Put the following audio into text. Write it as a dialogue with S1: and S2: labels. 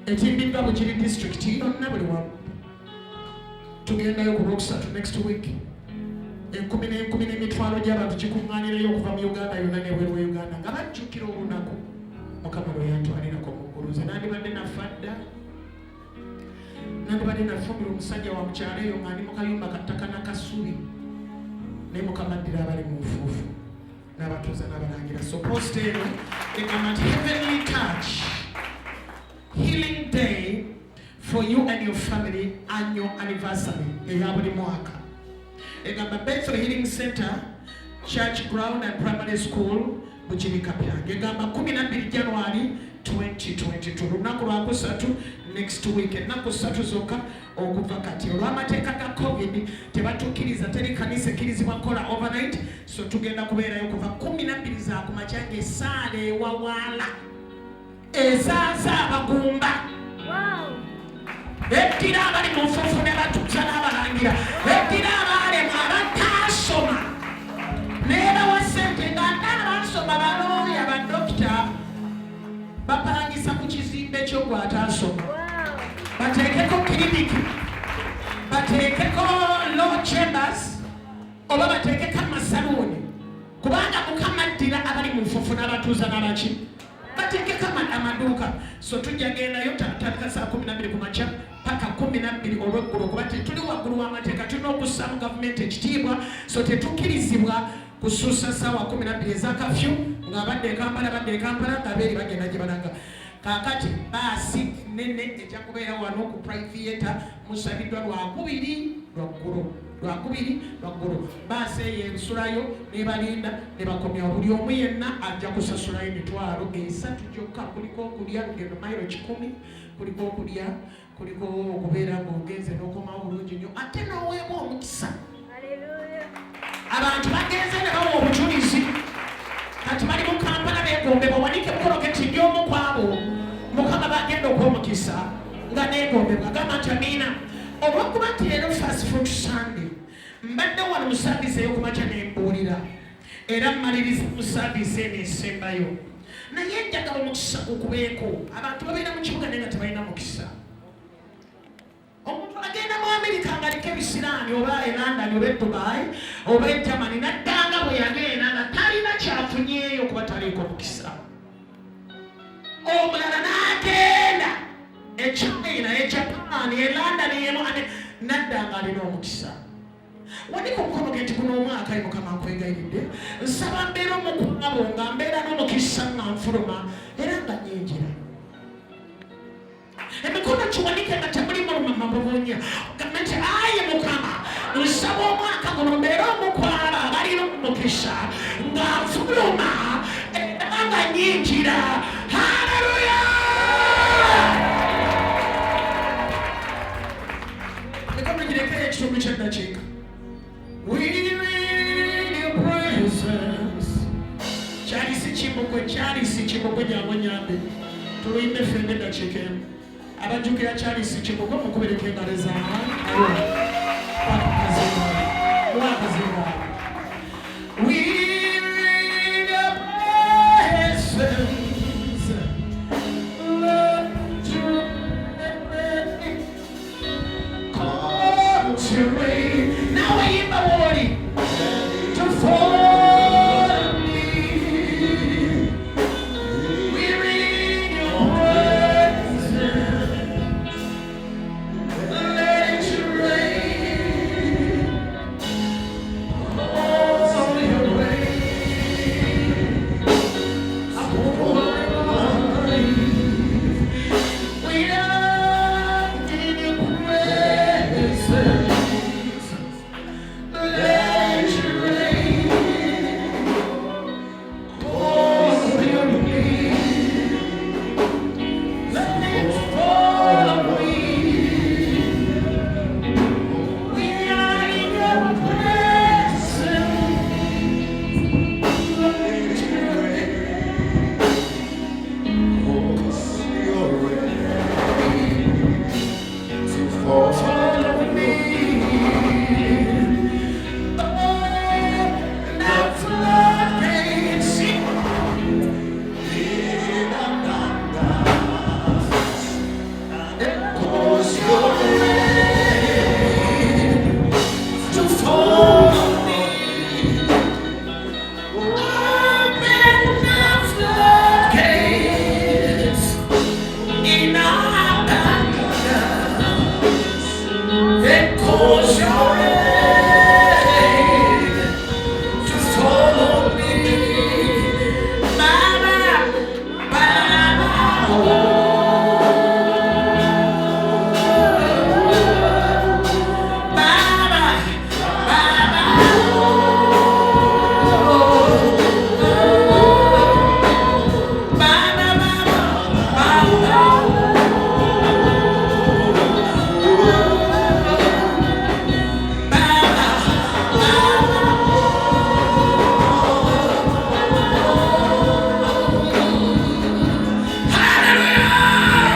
S1: etimbiddwa Bugiri district yonna buli wamu. Tugendayo ku Lwokusatu next week. 10,000 gy'abantu kikuŋŋaanireyo okuva mu Uganda yonna n'ebweru wa Uganda nga bajjukira olunaku Mukama lwe yantwalirako mu ggulu. Nze nandibadde nafa dda, nandibadde nafumbira omusajja wa mukyalo eyo ng'ali mu kayumba kattaka n'akasubi, naye Mukama addira abali mu nfuufu n'abatuuza n'abalangira. So post eno egamba nti Heavenly Touch Healing Day for you and your family annual anniversary eya buli mwaka. Egamba Bethel Healing Center Church Ground and Primary School Bugiri Kapyange. Egamba 12 January 2022 lunaku lwakusatu next week. Ennaku 3 zokka okuva kati. Olw'amateeka ga COVID tebatukkiriza, teri kanisa ekkirizibwa kola overnight, so tugenda kubeerayo kuva 12 za ku makya ng'essaala ewawaala ezaaza abagumba. Eddira abali mu nfuufu ne batuuza n'abalangira, eddira abaalema abataasoma n'ebawa ssente ng'ate abaasoma balooya badokita bapangisa ku kizimbe kyo gwe ataasoma, bateekeko kiriniki, bateekeko law chambers oba bateekeko amasaluuni, kubanga Mukama addira abali mu nfuufu n'abatuuza n'abaki bateekeko amaduuka. So tujja gendayo tatandika saa 12 ku makya paka 12 olw'eggulu, kuba tetuli waggulu w'amateeka, tulina okussaamu gavumenti ekitiibwa, so tetukkirizibwa kusuusa ssaawa 12 eza kafyu ng'abadde e Kampala ng'abeeri bagenda gye balaga. Kaakati baasi nene ejja kubeera wano ku private musabiddwa lwakubiri lwaggulu. Baasi eyo ensulayo n'ebalinda ne bakomya. Buli omu yenna ajja kusasulayo emitwalo 3 gyokka. Kuliko okulya lugendo mayiro 10, kuliko okulya, kuliko okubeera ng'ogenze n'okomawo bulungi nnyo, ate n'oweebwa omukisa. Abantu bagenze ne bawa obujulizi kati bali mu Kampala beegombe bawanike koloketi y'omu kwabo Mukama bagenda okw'omukisa nga neegombebwa. Gamba nti amiina. Olw'okuba nti leero fast food Sunday mbadde wano mu saaviisi ey'okumakya ne mbuulira era mmaliriza mu saaviisi eno esembayo, naye njagala omukisa gukubeeko. Abantu babeera mu kibuga naye nga tebalina mukisa. Omuntu agenda mu Amerika ng'aliko ebisiraani oba e London oba e Dubai oba e Germany naddanga bwe yagenda nga talina kyafunyeeyo kuba taliiko mukisa. Omulala n'agenda e China, e Japan, e London, naddanga alina omukisa. Wanika omukono ge nti guno omwaka ye Mukama nkwegayiridde, nsaba mbeera omukwabo nga mbeera n'omukisa nga nfuluma era nga nyingira. Emikono kiwanike nga temulimu mabubunya. Gamba nti ayi Mukama, nsaba omwaka guno mbeera omukwaba abalina omukisa nga nfuluma era nga nyingira. Haleluya! Emikono girekeyo ekitundu ky'eddakiika. We need your presence. Kyali si Kimbugwe jangu nyambe. Tuluyimbe ffembe eddakiika emu. Abajjukira Charles Kimbugwe mukubereka engalo zammwe. Mwaka zimba.